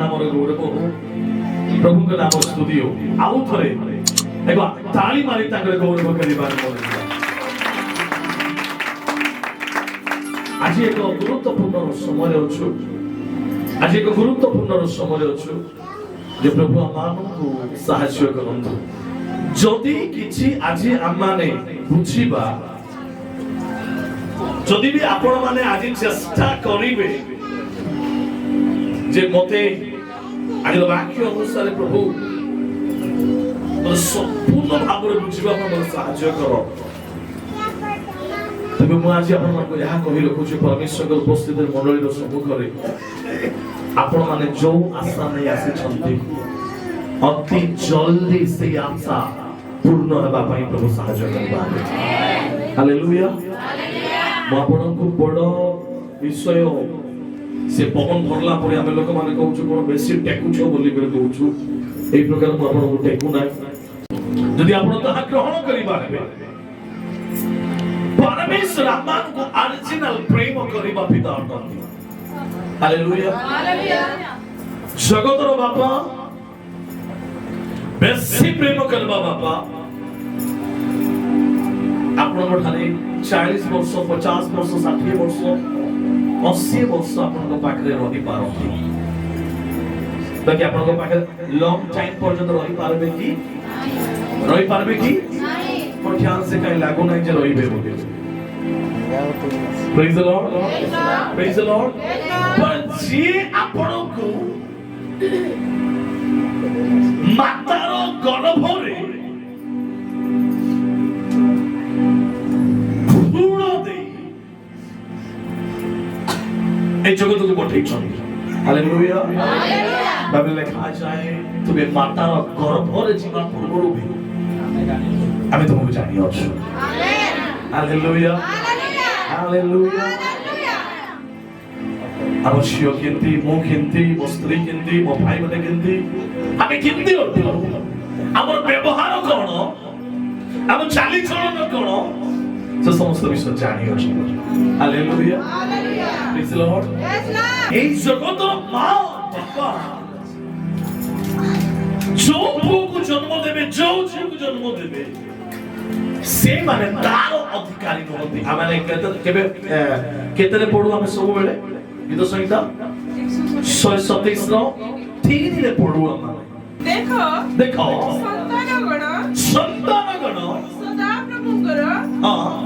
नाम रे गौरव हो प्रभु के नाम स्तुति हो आउ थरे देखो ताली मारी ताकर गौरव करिबार मन आज एक गुरुत्वपूर्ण समय अछु आज एक गुरुत्वपूर्ण समय अछु जे प्रभु आमानकु साहाय्य करंतु जदि किछि आज आमाने बुझिबा जदि भी आपण माने आज चेष्टा करिवे जे मते आज वाक्य अनुसार प्रभु संपूर्ण भाव में बुझिबा मन साहाय्य करो तबे मु आज आपण मानको यहा कहि रखुछु परमेश्वर उपस्थित मंडली सम्मुखरे आपण माने जो आशा नै आसी छन्ति अति जल्दी से आशा पूर्ण हेबा पई प्रभु साहाय्य करबा हालेलुया मु आपनको बड़ विषय से पवन भरला परे आमे लोक माने कहउछु कोन बेसी टेकुछो बोली करे कहउछु एई प्रकार मु आपनको टेकु नाय यदि आपण ताहा ग्रहण करिबा हेबे परमेश्वर आपको ओरिजिनल प्रेम करिबा पिता अटंती हालेलुया हालेलुया जगतर बापा बेसी प्रेम करबा बापा आपण ठाने 40 वर्ष 50 वर्ष 60 वर्ष 80 वर्ष आपण पाखरे रहि पारंती बाकी आपण पाखरे लॉन्ग टाइम पर्यंत रहि पारबे की नहीं पर ध्यान से कहीं लागू नहीं जे रहिबे बोले praise the Lord praise the Lord पर जे आपण को मातार गर्भरे भ्रूण दे ए जगत को पठै छथि हालेलुया हालेलुया बाइबल लिखा जाए तुमे मातार गर्भरे जीवा पूर्वरु भी आमे तुमको जानि अछु आमेन हालेलुया हालेलुया हालेलुया आम झियो केंती मो केंती मो स्त्री केंती मो भाई माने केंती आमे केंती अटु हमर व्यवहार कोन हम चाली चलन कोन से समस्त विषय जानि अछु hallelujah hallelujah praise the Lord yes Lord ए जगत मां बापा जो पुओ को जन्म देबे जो झियो को जन्म देबे से माने तार अधिकारी नहति आमाने केबे केतरे पढु हम सब बेले गीत संहिता 127 रो 3 रे पढु हम देखो देखो संतान गण सदा प्रभुकर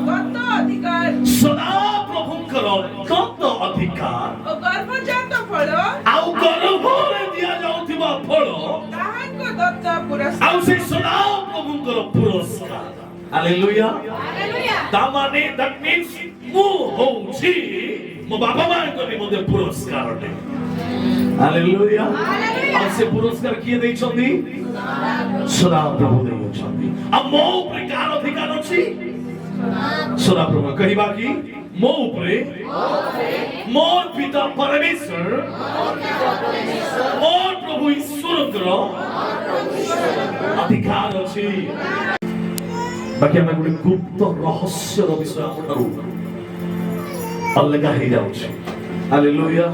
गत अधिकार सदा प्रभुकर गत अधिकार ओ गर्भजात फल आउ गर्भरे दिया जाउथिबा फल ताहाको दत्त पुरस्कार आउ से सदा प्रभुकर पुरस्कार हालेलुया हालेलुया तामाने दैट मींस मु होउछि मो बाबा मां को निमते पुरस्कार दे हालेलुया हालेलुया आ से पुरस्कार किए दै छथि सदा प्रभु दै छथि आ मो ऊपर कार अधिकार अछि सदा प्रभु कहिबा कि मो ऊपर मोर पिता परमेश्वर मोर प्रभु ईश्वर अधिकार अछि बाकी हमें गुडी गुप्त रहस्य रो विषय आपठारु अलग हे जाउछ hallelujah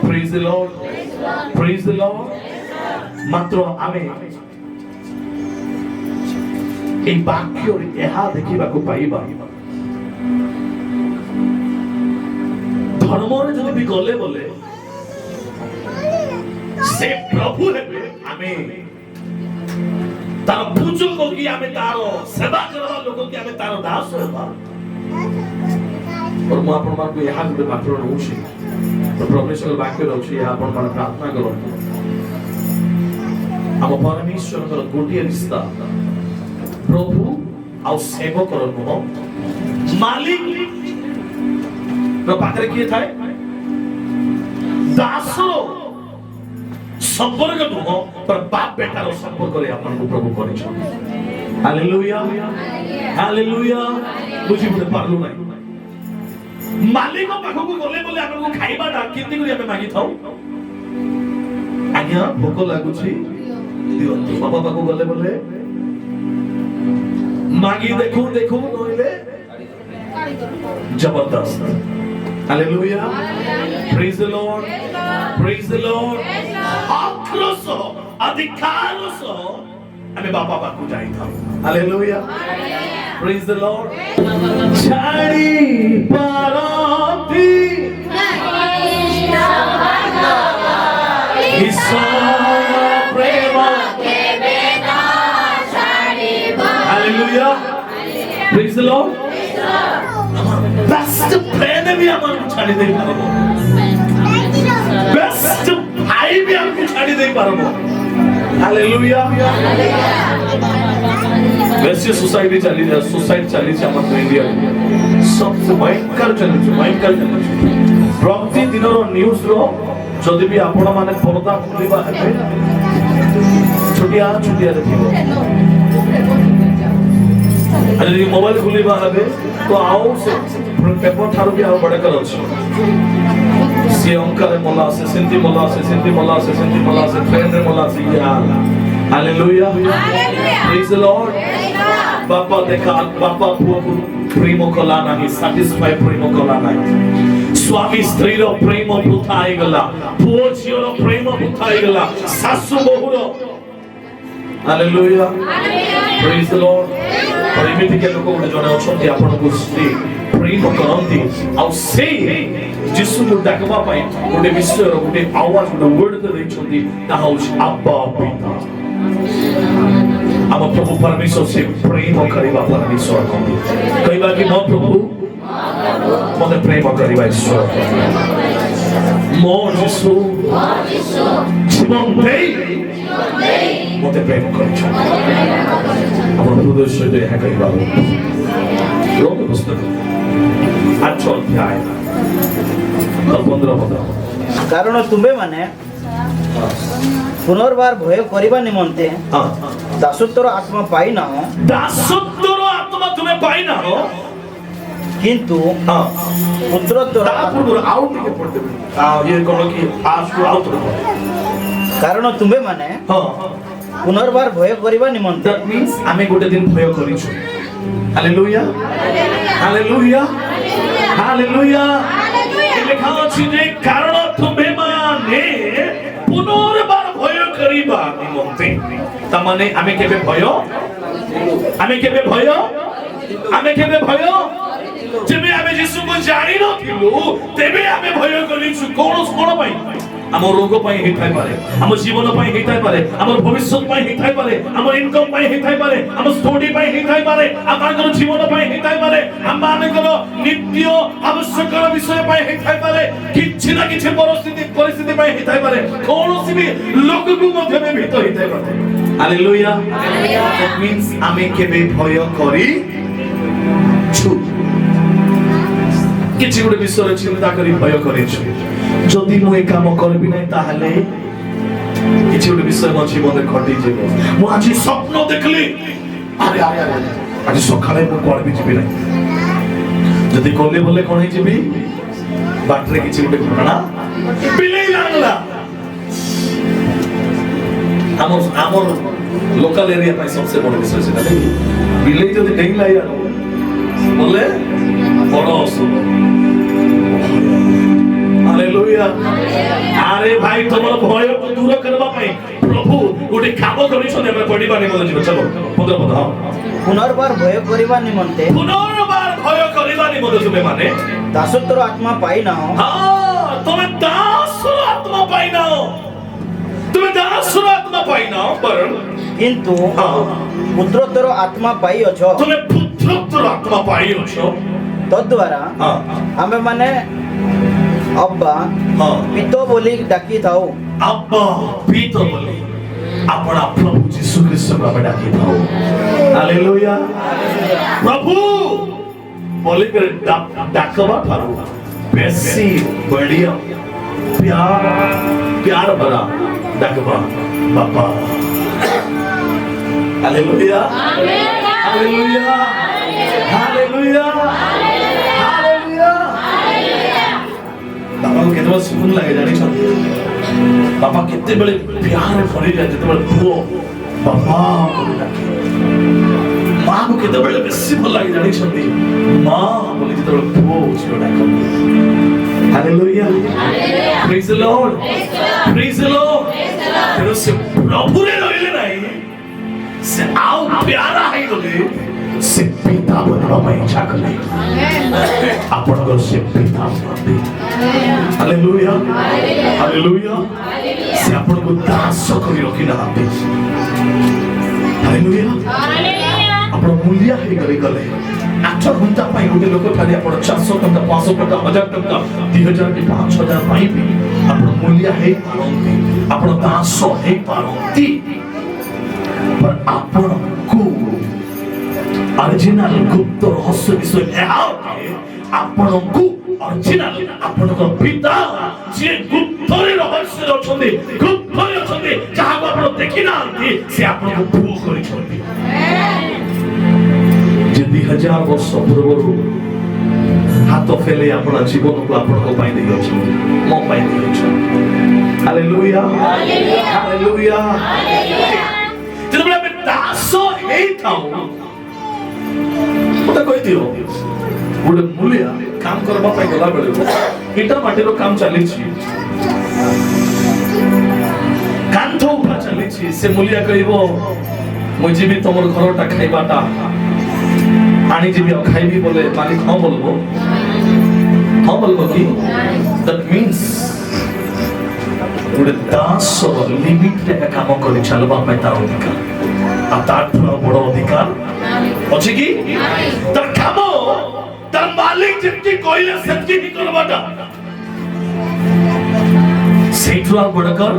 praise the Lord praise the Lord मात्र आमे ए वाक्य रे एहा देखिबा को पाइबा धर्म रे जदि भी गले बोले से प्रभु हेबे आमे तार पूजो को कि आमे तारो सेवा करबा लोक कि आमे तारो दास होबा और मु आपन मान को यहा गुटे मात्र रहउछि तो परमेश्वर वाक्य रहउछि यहा आपन मान प्रार्थना करो हम परमेश्वर कर गोटिए रिश्ता प्रभु आ सेवक रो मालिक रो पाखरे किए थाए दास संपर्क नुह पर बाप बेटा रो संपर्क रे अपन को प्रभु करै छ हालेलुया हालेलुया बुझि बुझे पारलु नै मालिक पाखो को गले बोले अपन को खाइबा डा केति करी हमें मागी थाउ आज्ञा भोक लागु छी दियंतु बाबा पाखो गले बोले मागी देखो देखो नइले जबरदस्त hallelujah praise the Lord praise the Lord हक सह अधिकार सह आमे बापा पाखु जाई थाउ हालेलुया प्रेज द लॉर्ड छाड़ी पारती ईश्वर प्रेम hallelujah praise the Lord best friend भी हमन छाड़ी दे पारबो बेस्ट भाई भी हमको छाड़ी दे पारबो हालेलुया वैसे सोसाइटी चली जा सोसाइटी चली जा हमर इंडिया सबसे भयंकर चली प्रति दिन रो न्यूज रो जदि भी आपण माने पर्दा खुलिबा हेबे छुटिया देखिबो अरे मोबाइल खुलिबा हेबे तो आओ से पेपर थारो भी आओ बड़े कर अछि से अंकल मोला से सिंधी मोला से फ्रेंड मोला से यार हालेलुया प्रेज द लॉर्ड बापा देखा बापा पुओ प्रेम कला नाही सैटिस्फाई प्रेम कला नाही स्वामी स्त्री रो प्रेम बुथाई गला पुओ झियो रो प्रेम बुथाई गला सासु बहु रो हालेलुया प्रेज द लॉर्ड और एमिति के लोक गुटे जने अछंती आपन को स्त्री प्रेम करंती आ से जिसु को डाकबा पाई गोटे विषय रो गोटे आवाज गोटे वर्ड तो दैछंती ता हाउस अब्बा पिता हम प्रभु परमेश्वर से प्रेम करिबा परमेश्वर को कहबा कि मो प्रभु मते प्रेम करिबा ईश्वर मो जिसु जीवन दे मते प्रेम करछ हम हृदय से दे है करिबा रोग पुस्तक 8 अध्याय 15 पद कारण तुम्बे माने पुनर्बार भय करिबा निमंते दासत्वर आत्मा पाई ना हो दासत्वर आत्मा तुम्हें पाई ना हो किंतु पुत्रत्वर आउट के पड़ते ये कोन की आज को आउट कारण तुम्बे माने पुनर्बार भय करिबा निमंते दैट मींस आमे गोटे दिन भय करिछु हालेलुया हालेलुया हालेलुया लिखा अछि जे कारण तुम्बे माने पुनर्बार भय करिबा निमंते तमाने आमे केबे भय जेबे आमे यीशु को जानि न थिलु तेबे आमे भय करिछु कोन पई हम रोग पई हिथाय पारे हम जीवन पई हिथाय पारे हम भविष्य पई हिथाय पारे हम इनकम पई हिथाय पारे हम स्टडी पई हिथाय पारे आपनकर जीवन पई हिथाय पारे हम मानकर नित्य आवश्यक विषय पई हिथाय पारे किछि ना किछि परिस्थिति पई हिथाय पारे कोनोसी भी लोक को मध्य में भीतर हिथाय पारे हालेलुया दैट मींस आमे केबे भय करी छु किछि गुटे विषय चिंता करी भय करी छु जदि मु ए काम करबी नै ताहले किछि गुटे विषय म जीवन घटी जेबो मु आज स्वप्न देखली अरे आज सकाळे मु करबी जेबी नै जदि कोले बोले कोन हे जेबी बाटरे किछि गुटे घटना बिलेई लागला हमर लोकल एरिया में सबसे बड़ विषय सेटा देखि बिलेई जदि डेंग लाई बोले बड़ असुर हालेलुया अरे भाई तुमर भय को दूर करबा पई प्रभु गोटे काम करि छने हम पढिबा नै बोल जिवो चलो 15 पद पुनर्बार भय करिबा निमंते तुमे माने दासत्वर आत्मा पाई ना हो हां तुमे दासत्वर आत्मा पाई ना हो पर किंतु पुत्रत्वर आत्मा पाई अछो तुमे पुत्रत्वर आत्मा पाई अछो तद्वारा हमें माने अब्बा पितो बोली डाकी थाओ अब्बा पितो बोली अपना प्रभु यीशु ख्रिस्ट को हम डाकी थाओ हालेलुया प्रभु बोली कर डाकवा थारो बेसी बढ़िया प्यार भरा डाकवा बापा हालेलुया हालेलुया हालेलुया हालेलुया बापा को केते सुकून लागे जानि छ बापा केते बेले प्यार भरी जाय जते बेले पुओ बापा बोली डाके मां को केते बेले बेसी भल लागे जानि छथि मां बोली जते बेले पुओ छियो डाके hallelujah praise the Lord praise the Lord से प्रभु रे रहले नहीं से आओ प्यारा है गले से पिता बनवा में इच्छा कले अपन को से पिता बनते हालेलुया हालेलुया से अपन को दास करी रखी ना हाथे हालेलुया अपन मूल्य है गले 8 घंटा पाई गोटे लोक ठारे अपन 400 टंका 500 टंका 1000 टंका 2000 की 5000 पाई भी अपन मूल्य है पारंती अपन दास है पारंती पर अपन को ओरिजिनल गुप्त रहस्य विषय आपण को ओरिजिनल आपण को पिता जे गुप्त रहस्य रछते गुप्त रछते जहा को आपण देखि नांती से आपण को पुओ करि छथि जे 2000 वर्ष पूर्व हाथ फेले आपण जीवन को आपण को पाई देइ अछि मो पाई देइ अछि हालेलुया हालेलुया हालेलुया जब ଆମେ ଦାସ ହେଇଥାଉ मत कहि दियो गोटे मूलिया काम करबा पाई गला बेले इटा माटीरो काम चली छी कांथो उपा चली छी से मूलिया कहइबो मु जीबी तमर घरटा खाइबाटा आनी जीबी खाइबी बोले मालिक हां बोलबो की दैट मींस गोटे दास लिमिट रे काम करि चलबा पाई तार अधिकार आ तार बड़ अधिकार अछि की तर काम तर मालिक जितकी कोइले सच्ची ही करबाटा सेट्रा बडकर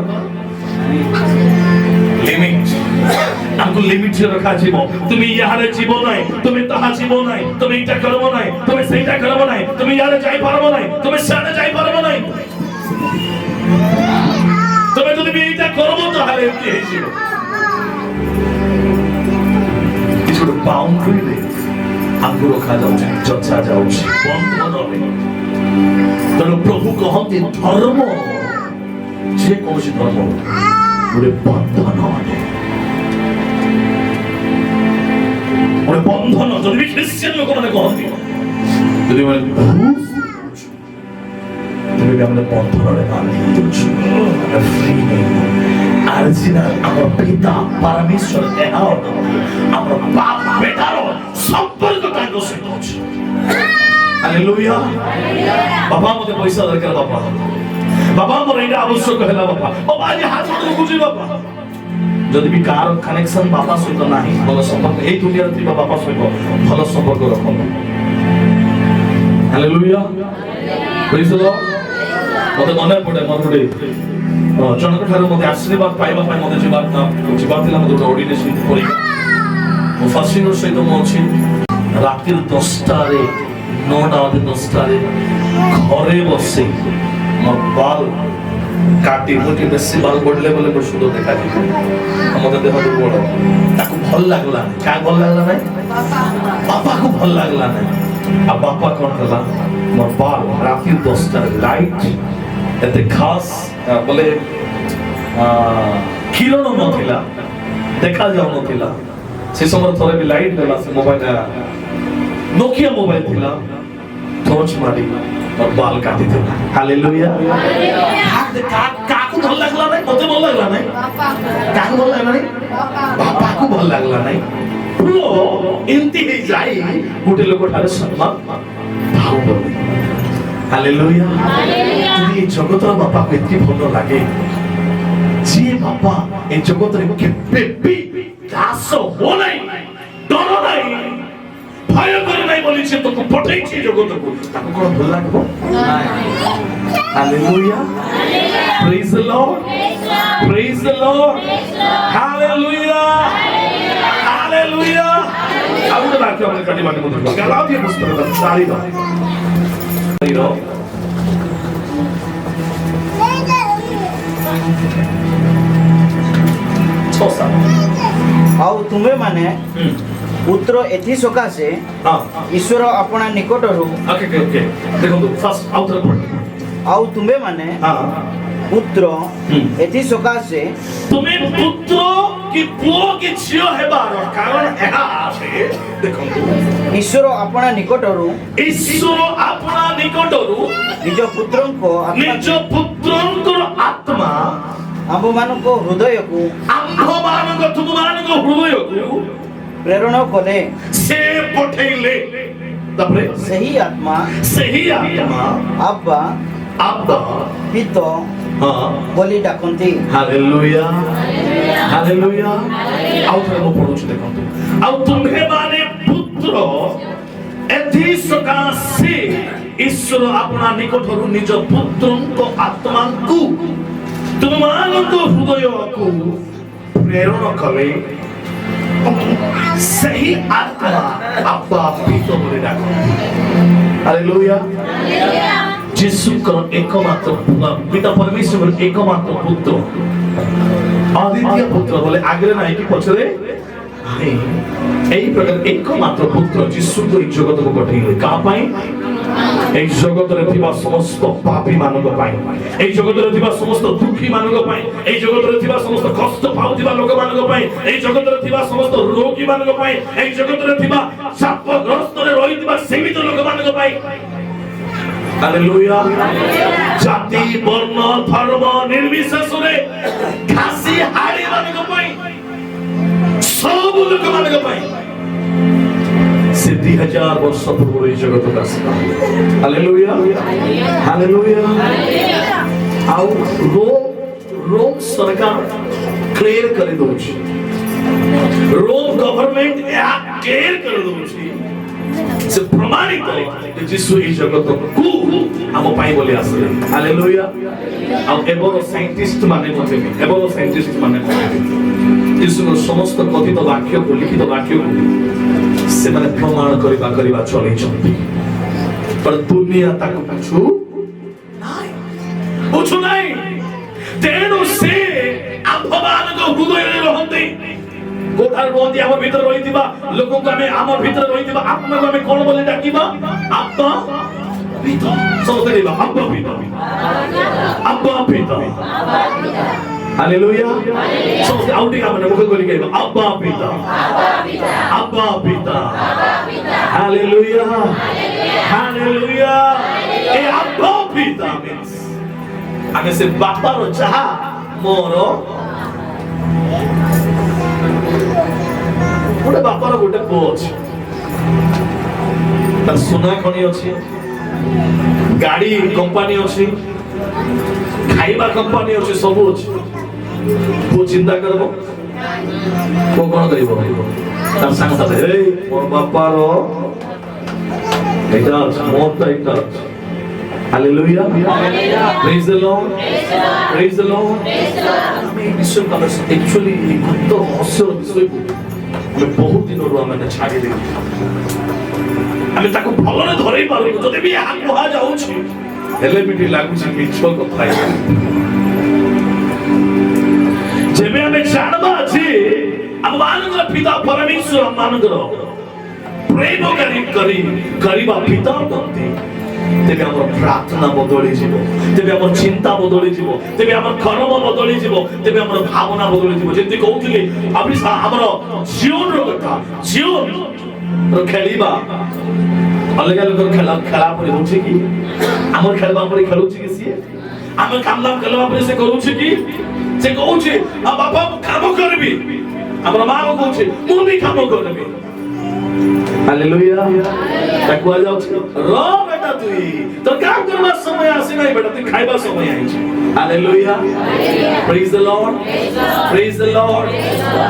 लिमिट हमको लिमिट से रखा जीवो तुम यार जीवो नाही तुम तहा जीवो नाही तुम इटा करबो नाही तुम सेटा करबो नाही तुम यार जाई पारबो नाही तुम साडे जाई पारबो नाही तुम जदि भी इटा करबो तो हाले एमती हे जीवो किछु बाउंड्री रे हमको रखा जाउछि चर्चा जाउछि बंधन रे तर प्रभु कहते धर्म जे कोनसी धर्म गोटे बंधन गोटे बंधन जदि भी ख्रिस्टियन लोक माने कहते जदि माने तुम हमने बंधन रे बांधी देछु फ्री ओरिजिनल हमर पिता परमेश्वर एहा हमर बाप बेटा रो संपर्क कांडो से अछि हालेलुया बाबा मते पैसा दरकार बाबा मोर एटा आवश्यक हैला बाबा आज हाथ जोड़ बुझी बाबा जदि भी कार कनेक्शन बाबा सहित नाही भलो संपर्क ए दुनिया रे बाबा सहित भलो संपर्क रखो हालेलुया प्रेज द लॉर्ड मते मने पड़े मोर गुडे जनक ठारे मते आशीर्वाद पाइबा पाइ मते जीवा थिला मते ऑर्डिनेशन करी मो फासिनो सहित मो अछि राति 10टा रे 9टा 10टा रे घरे बसे मोर बाल काटी मुठी बेसी बाल बढ़ले बोले मोर सुंदर देखा जी मते देह दुर्बल ताको भल लागला का भल लागला नै पापा को भल लागला नै आ पापा कोन कला मोर बाल राति 10टा लाइट एते खास बोले किरण नथिला देखा जाउ नथिला से समय थोड़े भी लाइट देला से मोबाइल नोकिया मोबाइल थिला टॉर्च मारी और बाल काटी देला हालेलुया का को भल लागला नै मते भल लागला नै का को भल लागला नै बापा को भल लागला नै प्रो एंती हे जाई गुटे लोक ठारे सम्मान भाव बोले हालेलुया हालेलुया ये जगत रो बापा को इतनी भल लागे जी बापा ए जगत रे केबे भी दास हो नहीं डर नहीं भय कर नहीं बोली से तो पठै छी जगत को ताको कोन भल लागबो hallelujah praise the Lord praise the Lord hallelujah hallelujah अब तो बात हमने कटी बाटे मुद्रा गलातिया पुस्तक सारी दो आउ तुम्हें माने पुत्र एथि सकाशे ईश्वर अपना निकट रु ओके देखो फर्स्ट आउटर पॉइंट आउ तुम्हें माने पुत्र एथि सकाशे तुम्हें पुत्र की पुओ की झियो हेबार कारण एहा आछे देखो ईश्वर अपना निकट रु ईश्वर अपना निकट रु निज पुत्रंको आत्मा ଆମ୍ଭମାନଙ୍କ ହୃଦୟକୁ ଆମ୍ଭମାନଙ୍କ ତୁମମାନଙ୍କ ହୃଦୟକୁ ପ୍ରେରଣ କଲେ ସେ ପଠେଇଲେ। ତାପରେ ସେହି ଆତ୍ମା ଆବ୍ବା ଆବ୍ବା ପିତ ହଁ ବୋଲି ଡାକନ୍ତି। Hallelujah hallelujah. ଆଉ ଥରେ ମୁଁ ପଢୁଛି ଦେଖନ୍ତୁ। ଆଉ ତୁମ୍ଭେମାନେ ପୁତ୍ର ଏଥି ସକାଶେ ଈଶ୍ୱର ଆପଣା ନିକଟରୁ ନିଜ ପୁତ୍ରଙ୍କ ଆତ୍ମାଙ୍କୁ ତୁମମାନଙ୍କ ହୃଦୟକୁ ପ୍ରେରଣ କଲେ। ସେହି ଆତ୍ମା ଆବ୍ବା ପିତ ବୋଲି ଡାକନ୍ତି। ହାଲେଲୁୟା। ଯୀଶୁଙ୍କର ଏକମାତ୍ର ପିତା ପରମେଶ୍ୱର ଏକମାତ୍ର ପୁତ୍ର ଅଦ୍ୱିତୀୟ ପୁତ୍ର ବୋଲେ ଆଗରେ ନାହିଁ କି ପଛରେ ନାହିଁ। এই প্রকার একমাত্র পুত্র যিশুকে এই জগতକୁ ପଠେଇଲେ କାହା ପାଇଁ? এই জগତରେ ଥିବା ସମସ୍ତ ପାପୀ ମାନଙ୍କ ପାଇଁ, এই ଜଗତରେ ଥିବା ସମସ୍ତ ଦୁଃଖୀ ମାନଙ୍କ ପାଇଁ, এই ଜଗତରେ ଥିବା ସମସ୍ତ କଷ୍ଟ ପାଉଥିବା ଲୋକମାନଙ୍କ ପାଇଁ, এই ଜଗତରେ ଥିବା ସମସ୍ତ ରୋଗୀ ମାନଙ୍କ ପାଇଁ, এই ଜଗତରେ ଥିବା ଶାପଗ୍ରସ୍ତରେ ରହିଥିବା ସୀମିତ ଲୋକମାନଙ୍କ ପାଇଁ। ହାଲେଲୁୟା। ଜାତି ବର୍ଣ୍ଣ ଧର୍ମ ନିର୍ବିଶେଷରେ ଘାସି ହାଡ଼ି ମାନଙ୍କ ପାଇଁ, ସବୁ ଲୋକମାନଙ୍କ ପାଇଁ ସେ 2000 ବର୍ଷ ପୂର୍ବରୁ ଏହି ଜଗତକୁ ଆସିଲା। Hallelujah hallelujah. ଆଉ ରୋମ ସରକାର କ୍ଲିୟର କରିଦଉଛି, ରୋମ ଗଭର୍ଣ୍ଣମେଣ୍ଟ ଏହା କ୍ଲିୟର କରିଦଉଛି, ସେ ପ୍ରମାଣିତ ଯୀଶୁ ଏହି ଜଗତକୁ ଆମ ପାଇଁ ବୋଲି ଆସିଲେ। ହାଲେଲୁୟା। ଆଉ ଏବର ସାଇଣ୍ଟିଷ୍ଟ ମାନେ ଯୀଶୁଙ୍କର ସମସ୍ତ କଥିତ ବାକ୍ୟକୁ ଲିଖିତ ବାକ୍ୟକୁ ସେମାନେ ପ୍ରମାଣ କରିବା ଚଲେଇଛନ୍ତି। ଦୁନିଆ ତାକୁ ବୁଝୁ ନାହିଁ। ତେଣୁ ସେ ଆମ୍ଭମାନଙ୍କ ହୃଦୟରେ ରହନ୍ତି। କୋଠାରେ ରୁହନ୍ତି ଆମ ଭିତରେ ରହିଥିବା ଲୋକଙ୍କୁ ଆମେ ଆମ ଭିତରେ ରହିଥିବା ଆତ୍ମାକୁ ଆମେ କଣ ବୋଲି ଡାକିବା? ଆବ୍ବା ପିତା। ସମସ୍ତେ କହିବା ଆବ୍ବା ପିତା ଆବ୍ବା ପିତା। ହାଲେଲୁୟା। ସମସ୍ତେ ଆଉ ଟିକେ ଆମେ ମୁଖ କରି କହିବା ଆବ୍ବା ପିତା ଆବ୍ବା ପିତା। Hallelujah hallelujah. ଏ ଆବ୍ବା ପିତା means ଆମେ ସେ ବାପାର ଯାହା ମୋର ଗୋଟେ ବାପାର ଗୋଟେ ପୁଅ ଅଛି, ତାର ସୁନା ଖଣି ଅଛି, ଗାଡି କମ୍ପାନୀ ଅଛି, ଖାଇବା କମ୍ପାନୀ ଅଛି, ସବୁ ଅଛି। ପୁଅ ଚିନ୍ତା କରିବ, ପୁଅ କଣ କରିବ? ତାର ସାଙ୍ଗସାଥି ମୋ ବାପାର ଏଇଟା ଅଛି, ମୋର ତ ଏଇଟା ଅଛି। Hallelujah. Praise the Lord. Praise the Lord. ଆମେ এই বিষয়টা actually এই গুপ্ত রহস্যর বিষয়କୁ ଆମେ ବହୁତ ଦିନରୁ ଆମେ ଛାଡ଼ି ଦେଇଛୁ। ଆମେ ତାକୁ ଭଲରେ ଧରେଇ ପାରୁନୁ। ଯଦି ବି ଏହା କୁହାଯାଉଛି ହେଲେ ବି ଟିକେ ଲାଗୁଛି ମିଛ କଥା। ଯେବେ ଆମେ ଜାଣିବା ଯେ ଆମମାନଙ୍କର ପିତା ପରମେଶ୍ୱର ଆମମାନଙ୍କର ପ୍ରେମକାରୀ କରିବା ପିତା ଅଟନ୍ତି, ତେବେ ଆମର ପ୍ରାର୍ଥନା ବଦଳିଯିବ, ତେବେ ଆମର ଚିନ୍ତା ବଦଳିଯିବ, ତେବେ ଆମର କର୍ମ ବଦଳିଯିବ, ତେବେ ଆମର ଭାବନା ବଦଳିଯିବ। ଯେମିତି କହୁଥିଲି ଆମର ଜୀବନର କଥା, ଜୀବନର ଖେଳିବା ଅଲଗା ଲୋକର ଖେଳା ପରି ହଉଛି କି? ଆମର ଖେଳିବା ପରି ଖେଳୁଛି କି ସିଏ? ଆମେ କାମ ଦାମ ଖେଳିବା ପରି ସେ କରୁଛି କି? ସେ କହୁଛି ବାପା ମୁଁ କାମ କରିବି, ଆମର ମା କହୁଛି ମୁଁ ବି କାମ କରିବି। ହାଲେଲୁୟା। ତାକୁ କୁହାଯାଉଛି ର ବେଟା ତୁଇ ତ କାମ କରିବା ସମୟ ଆସି ନାହିଁ ବେଟା, ତୁଇ ଖାଇବା ସମୟ ଆଇଛି। ହାଲେଲୁୟା। ପ୍ରେଜ୍ ଦ ଲର୍ଡ ପ୍ରେଜ୍ ଦ ଲର୍ଡ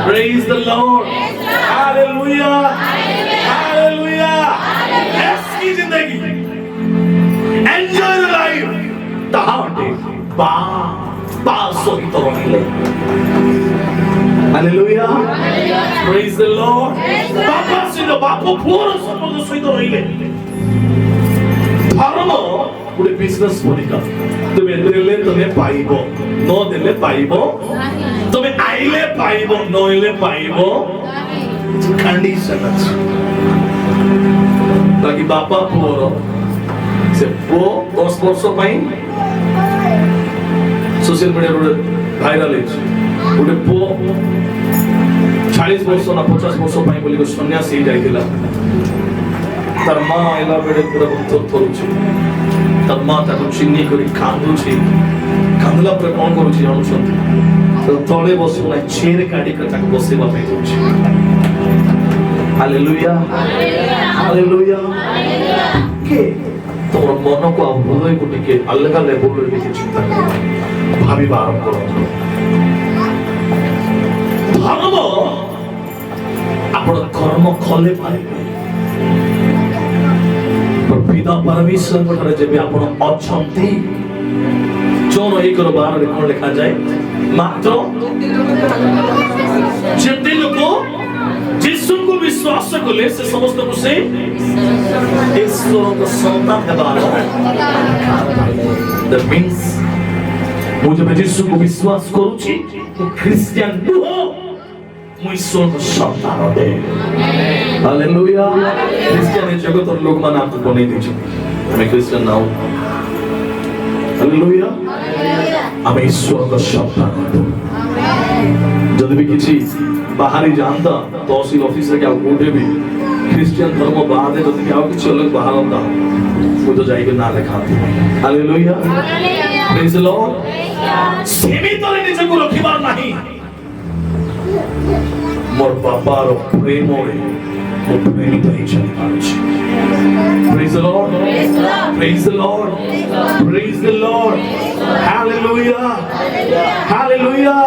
ପ୍ରେଜ୍ ଦ ଲର୍ଡ। Hallelujah hallelujah. ऐसी जिंदगी एंजॉय द लाइफ ताहा अटे बा सहित रहिले। Hallelujah praise the Lord. बापा सहित बाप पुअर संबंध सहित रहिले। धर्म गोटे बिजनेस परिका, तुमे देले तुमे पाइबो, न देले पाइबो, तुमे आइले पाइबो, न आइले पाइबो, कंडीशन अछि। ताकि बापा पुअर से पुओ 10 वर्ष पाई सोशल मीडिया रे भाइराल अछि। गोटे पुओ 40 वर्ष ना 50 वर्ष पाई बोली सन्यासी जाइथिला, तार मां आइला बेले पूरा भक्त थरुछि। ତା ମା ତାକୁ ଚିହ୍ନି କରି କାନ୍ଦୁଛି। କାନ୍ଦିଲା ପରେ କଣ କରୁଛି ଜାଣୁଛନ୍ତି? ତ ତଳେ ବସିବ ନାହିଁ, ଚେୟାର କାଢିକି ତାକୁ ବସିବା ପାଇଁ ଦଉଛି। Hallelujah hallelujah. ଟିକେ ତମର ମନକୁ ଆଉ ହୃଦୟକୁ ଟିକେ ଅଲଗା ଲେବୁଲରେ ଟିକେ ଚିନ୍ତା କର, ଭାବିବା ଆରମ୍ଭ କରନ୍ତୁ। ଧର୍ମ ଆପଣ କର୍ମ କଲେ ପାଇବେ। ପିତା ପରମେଶ୍ୱରଙ୍କ ଠାରେ ଯେବେ ଆପଣ ଅଛନ୍ତି, ଜନ 1:12 କଣ ଲେଖାଯାଏ? ମାତ୍ର ଯେତେ ଲୋକ ଯୀଶୁଙ୍କୁ ବିଶ୍ୱାସ କଲେ ସେ ସମସ୍ତଙ୍କୁ ସେ ଈଶ୍ୱରଙ୍କ ସନ୍ତାନ ହେବାର। That means ମୁଁ ଯେବେ ଯୀଶୁଙ୍କୁ ବିଶ୍ୱାସ କରୁଛି, ମୁଁ ଖ୍ରୀଷ୍ଟିଆନ ନୁହଁ, ମୁଁ ଈଶ୍ୱରଙ୍କ ସନ୍ତାନ ଅଟେ। ହାଲେଲୁୟା। ଖ୍ରୀଷ୍ଟିଆନ ଜଗତର ଲୋକମାନେ ଆମକୁ ବନେଇ ଦେଇଛନ୍ତି, ଆମେ ଖ୍ରୀଷ୍ଟିଆନ ନାହୁଁ। ହାଲେଲୁୟା। ଆମେ ଈଶ୍ୱରଙ୍କ ସନ୍ତାନ ଅଟୁ। ଯଦି ବି କିଛି ବାହାରି ଯାଆନ୍ତା ତହସିଲ ଅଫିସରେ କି ଆଉ କୋଉଠି ବି ଖ୍ରୀଷ୍ଟିଆନ ଧର୍ମ ବାହାରେ ଯଦି ଆଉ କିଛି ଅଲଗା ବାହାରନ୍ତା, ମୁଁ ତ ଯାଇକି ନାଁ ଲେଖାନ୍ତି। ହାଲେଲୁୟା ପ୍ରେଜ୍ ଦ ଲର୍ଡ। ସୀମିତରେ ନିଜକୁ ରଖିବାର ନାହିଁ। ମୋର ବାବାର ପ୍ରେମରେ ମୁଁ ପ୍ରେମିତ ହେଇ ଚାଲି ପାରୁଛି। Praise the Lord. Praise the Lord. Praise the Lord. Hallelujah. Hallelujah.